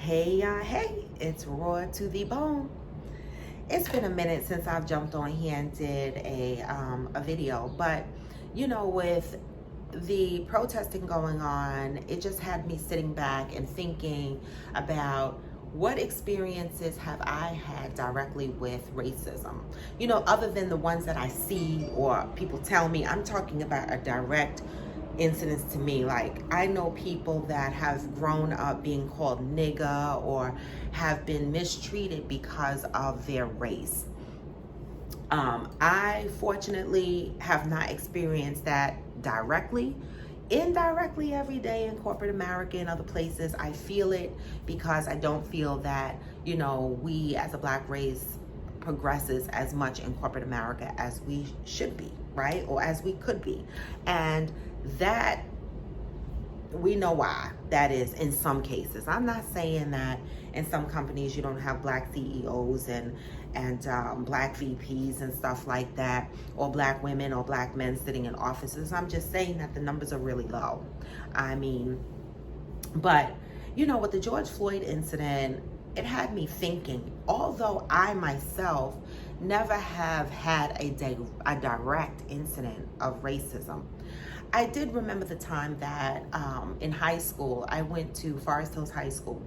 Hey, it's Raw to the Bone. It's been a minute since I've jumped on here and did a video, but with the protesting going on, it just had me sitting back and thinking about what experiences have I had directly with racism. Other than the ones that I see or people tell me, I'm talking about a direct incidents to me. Like, I know people that have grown up being called nigga or have been mistreated because of their race. I fortunately have not experienced that directly. Indirectly, every day in corporate America and other places, I feel it because I don't feel that, we as a Black race progresses as much in corporate America as we should be, right? Or as we could be. And that, we know why that is in some cases. I'm not saying that in some companies you don't have Black CEOs and Black VPs and stuff like that, or Black women or Black men sitting in offices. I'm just saying that the numbers are really low. But with the George Floyd incident, it had me thinking, although I myself never have had a direct incident of racism, I did remember the time that in high school, I went to Forest Hills High School.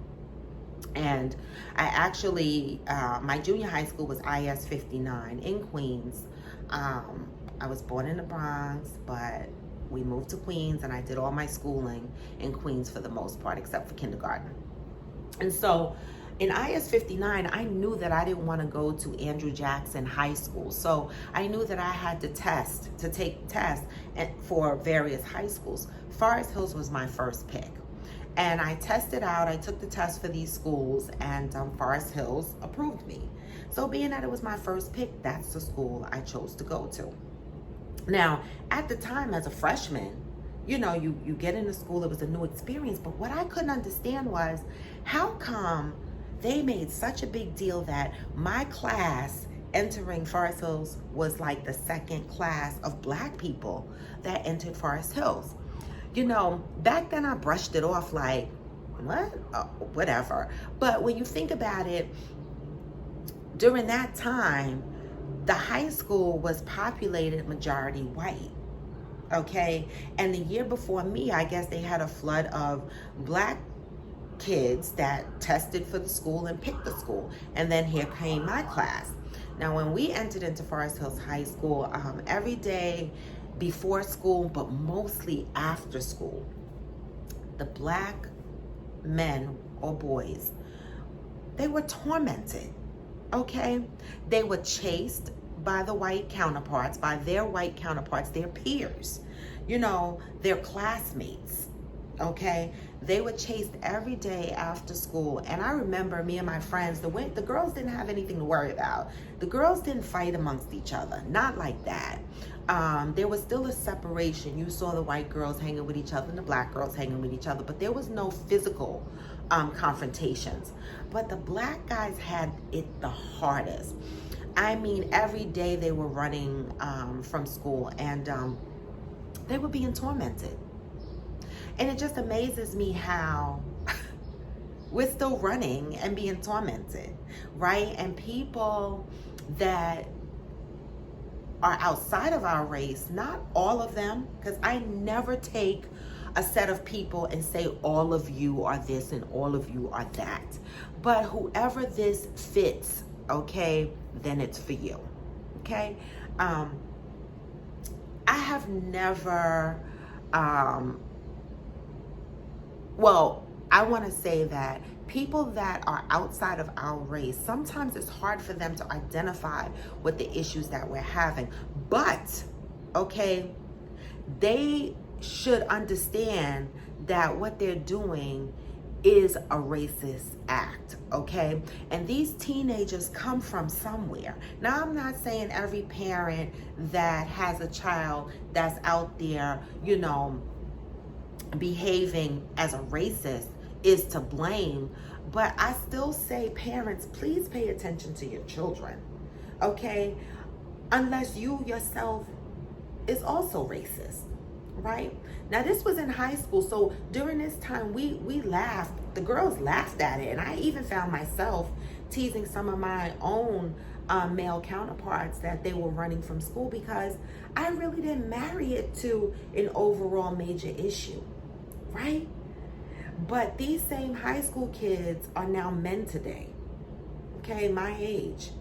And I actually, my junior high school was IS 59 in Queens. I was born in the Bronx, but we moved to Queens and I did all my schooling in Queens for the most part, except for kindergarten. And so in IS 59, I knew that I didn't want to go to Andrew Jackson High School. So I knew that I had to take tests for various high schools. Forest Hills was my first pick. And I tested out, I took the test for these schools, and Forest Hills approved me. So being that it was my first pick, that's the school I chose to go to. Now, at the time as a freshman, you get into school, it was a new experience, but what I couldn't understand was how come they made such a big deal that my class entering Forest Hills was like the second class of Black people that entered Forest Hills. Back then I brushed it off like, what? Oh, whatever. But when you think about it, during that time, the high school was populated majority white. Okay? And the year before me, I guess they had a flood of Black kids that tested for the school and picked the school. And then here came my class. Now, when we entered into Forest Hills High School, every day before school, but mostly after school, the Black men or boys, they were tormented, okay? They were chased by the white counterparts, by their white counterparts, their peers, their classmates, okay? They were chased every day after school. And I remember me and my friends, the girls didn't have anything to worry about. The girls didn't fight amongst each other, not like that. There was still a separation. You saw the white girls hanging with each other and the Black girls hanging with each other, but there was no physical confrontations. But the Black guys had it the hardest. Every day they were running from school, and they were being tormented. And it just amazes me how we're still running and being tormented, right? And people that are outside of our race, not all of them, because I never take a set of people and say all of you are this and all of you are that. But whoever this fits, okay, then it's for you, okay? I have never, I want to say that people that are outside of our race, sometimes it's hard for them to identify with the issues that we're having. But, okay, they should understand that what they're doing is a racist act, okay? And these teenagers come from somewhere. Now, I'm not saying every parent that has a child that's out there, behaving as a racist is to blame, but I still say, parents, please pay attention to your children, okay? Unless you yourself is also racist, right? Now this was in high school, so during this time we laughed. The girls laughed at it, and I even found myself teasing some of my own male counterparts that they were running from school, because I really didn't marry it to an overall major issue, right? But these same high school kids are now men today, okay, my age.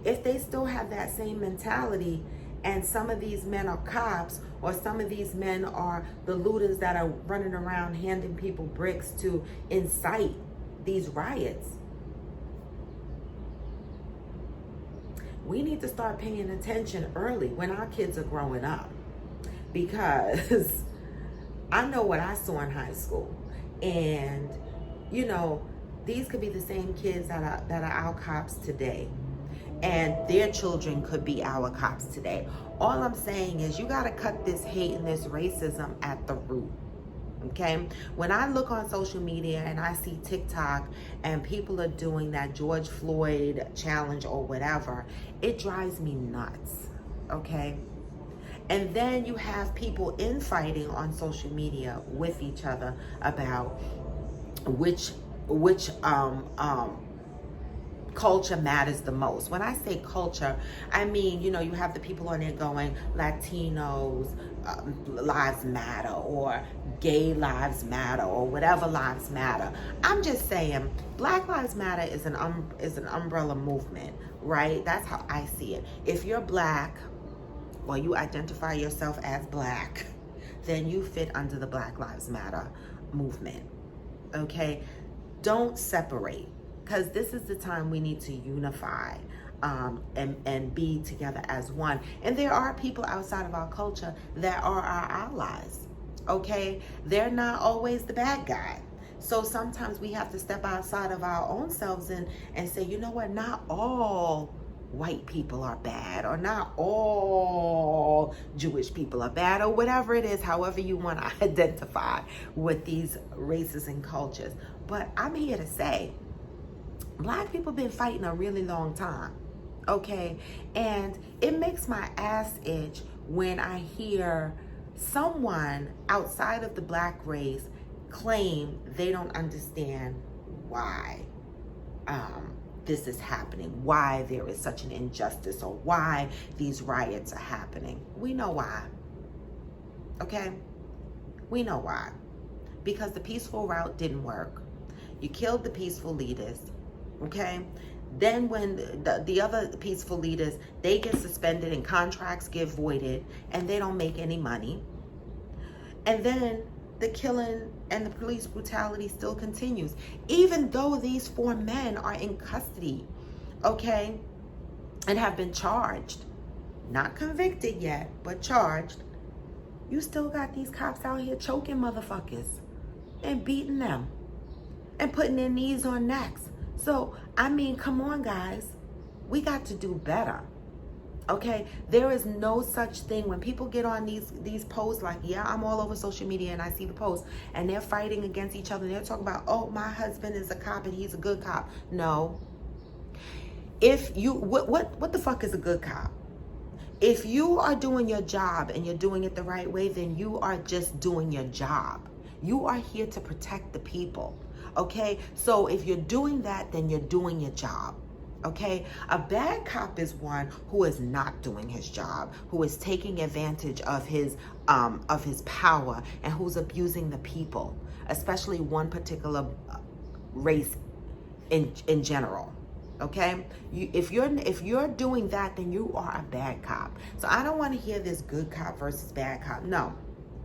If they still have that same mentality, and some of these men are cops, or some of these men are the looters that are running around handing people bricks to incite these riots, we need to start paying attention early when our kids are growing up, because I know what I saw in high school. And you know, these could be the same kids that are our cops today, and their children could be our cops today. All I'm saying is you got to cut this hate and this racism at the root. Okay, when I look on social media and I see TikTok and people are doing that George Floyd challenge or whatever, it drives me nuts. Okay, and then you have people infighting on social media with each other about which culture matters the most. When I say culture, I mean, you know, you have the people on there going Latinos lives matter, or gay lives matter, or whatever lives matter. I'm just saying Black Lives Matter is an umbrella movement, right? That's how I see it. If you're Black, or you identify yourself as Black, then you fit under the Black Lives Matter movement. Okay, don't separate, because this is the time we need to unify and be together as one. And there are people outside of our culture that are our allies. Okay, they're not always the bad guy. So sometimes we have to step outside of our own selves and say, you know what, not all white people are bad, or not all Jewish people are bad, or whatever it is, however you want to identify with these races and cultures. But I'm here to say, Black people been fighting a really long time, okay? And it makes my ass itch when I hear someone outside of the Black race claim they don't understand why this is happening, why there is such an injustice, or why these riots are happening. We know why, okay? We know why. Because the peaceful route didn't work. You killed the peaceful leaders, okay? Then when the other peaceful leaders, they get suspended and contracts get voided and they don't make any money. And then the killing and the police brutality still continues. Even though these 4 men are in custody, okay, and have been charged, not convicted yet, but charged, you still got these cops out here choking motherfuckers and beating them and putting their knees on necks. So, I mean, come on, guys. We got to do better. Okay, there is no such thing when people get on these posts like, yeah, I'm all over social media and I see the posts and they're fighting against each other. They're talking about, oh, my husband is a cop and he's a good cop. No. If you, what the fuck is a good cop? If you are doing your job and you're doing it the right way, then you are just doing your job. You are here to protect the people. Okay, so if you're doing that, then you're doing your job. Okay, a bad cop is one who is not doing his job, who is taking advantage of his power, and who's abusing the people, especially one particular race in general. Okay, if you're doing that, then you are a bad cop. So I don't want to hear this good cop versus bad cop. No,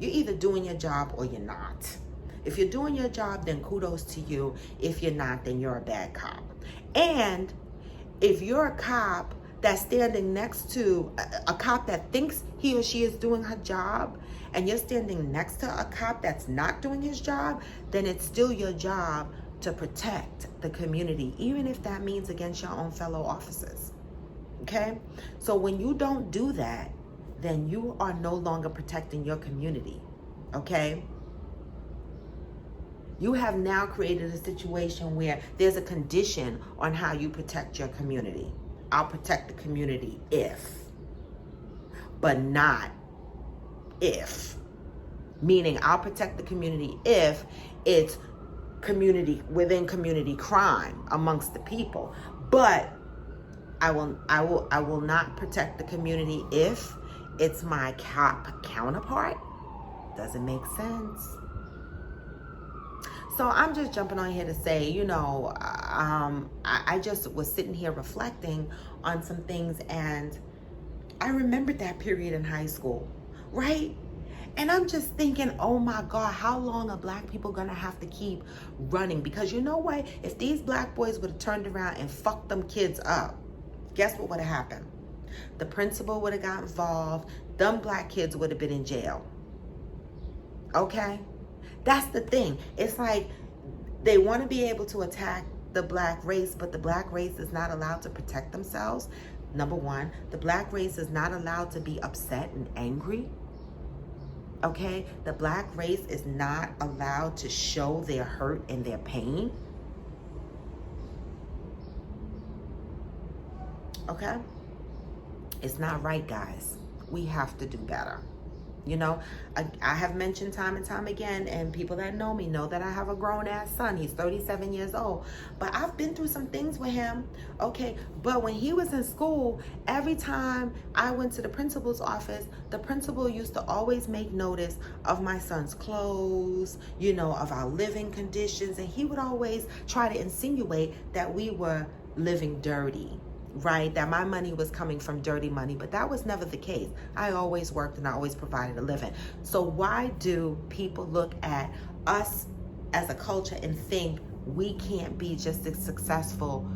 you're either doing your job or you're not. If you're doing your job, then kudos to you. If you're not, then you're a bad cop. And if you're a cop that's standing next to a cop that thinks he or she is doing her job, and you're standing next to a cop that's not doing his job, then it's still your job to protect the community, even if that means against your own fellow officers. Okay? So when you don't do that, then you are no longer protecting your community. Okay? You have now created a situation where there's a condition on how you protect your community. I'll protect the community if, but not if. meaning I'll protect the community if it's within community crime amongst the people. But I will not protect the community if it's my cop counterpart. Doesn't make sense. So I'm just jumping on here to say, I just was sitting here reflecting on some things, and I remembered that period in high school, right? And I'm just thinking, oh my God, how long are black people gonna have to keep running? Because you know what? If these black boys would have turned around and fucked them kids up, guess what would have happened? The principal would have got involved. Them black kids would have been in jail. Okay? That's the thing. It's like they want to be able to attack the black race, but the black race is not allowed to protect themselves. Number one, the black race is not allowed to be upset and angry. Okay? The black race is not allowed to show their hurt and their pain. Okay? It's not right, guys. We have to do better. I have mentioned time and time again, and people that know me know that I have a grown-ass son. He's 37 years old. But I've been through some things with him, okay? But when he was in school, every time I went to the principal's office, the principal used to always make notice of my son's clothes, of our living conditions, and he would always try to insinuate that we were living dirty. Right, that my money was coming from dirty money, but that was never the case. I always worked and I always provided a living. So why do people look at us as a culture and think we can't be just as successful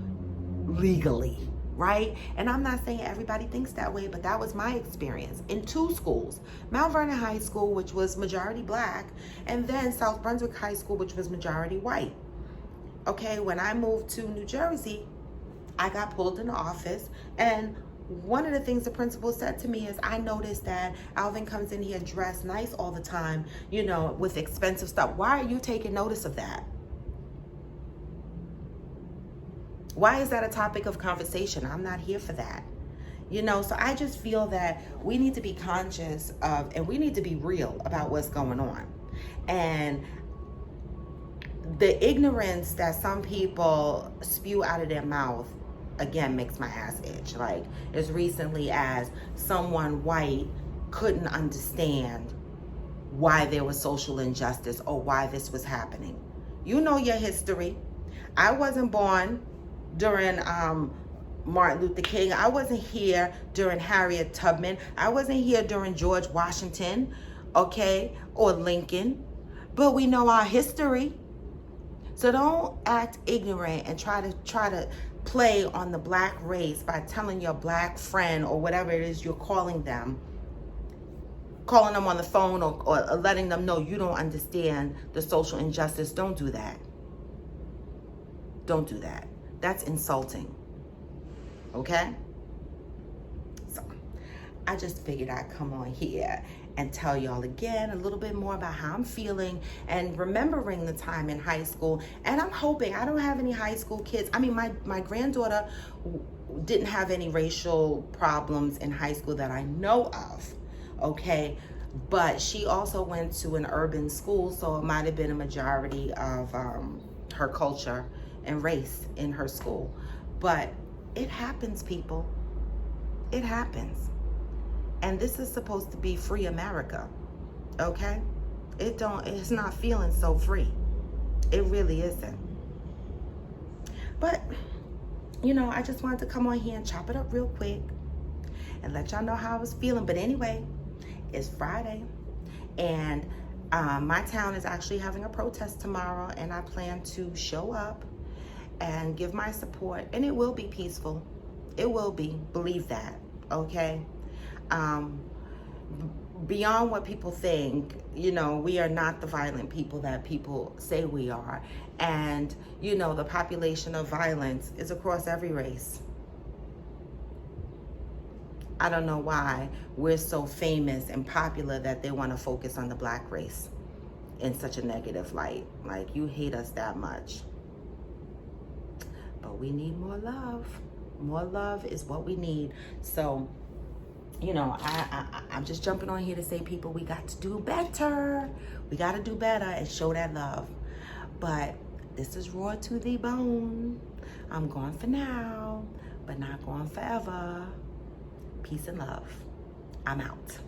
legally, right? And I'm not saying everybody thinks that way, but that was my experience in two schools. Mount Vernon High School, which was majority black, and then South Brunswick High School, which was majority white. Okay, when I moved to New Jersey, I got pulled in the office, and one of the things the principal said to me is, I noticed that Alvin comes in here dressed nice all the time, with expensive stuff. Why are you taking notice of that? Why is that a topic of conversation? I'm not here for that. So I just feel that we need to be conscious of, and we need to be real about what's going on. And the ignorance that some people spew out of their mouth, again, makes my ass itch. Like, as recently as someone white couldn't understand why there was social injustice or why this was happening. You know your history. I wasn't born during Martin Luther King. I wasn't here during Harriet Tubman. I wasn't here during George Washington, okay, or Lincoln. But we know our history. So don't act ignorant and try to play on the black race by telling your black friend or whatever it is you're calling them on the phone or letting them know you don't understand the social injustice. Don't do that. Don't do that. That's insulting. Okay? So I just figured I'd come on here and tell y'all again a little bit more about how I'm feeling and remembering the time in high school. And I'm hoping, I don't have any high school kids. I mean, my granddaughter didn't have any racial problems in high school that I know of, okay? But she also went to an urban school, so it might have been a majority of her culture and race in her school. But it happens, people. It happens. And this is supposed to be free America, okay? It's not feeling so free. It really isn't. But, I just wanted to come on here and chop it up real quick and let y'all know how I was feeling. But anyway, it's Friday, and my town is actually having a protest tomorrow, and I plan to show up and give my support, and it will be peaceful. It will be, believe that, okay? Beyond what people think, we are not the violent people that people say we are. And, the population of violence is across every race. I don't know why we're so famous and popular that they want to focus on the black race in such a negative light. Like, you hate us that much. But we need more love. More love is what we need. So you know, I'm just jumping on here to say, people, we got to do better. We got to do better and show that love. But this is Raw to the Bone. I'm gone for now, but not gone forever. Peace and love. I'm out.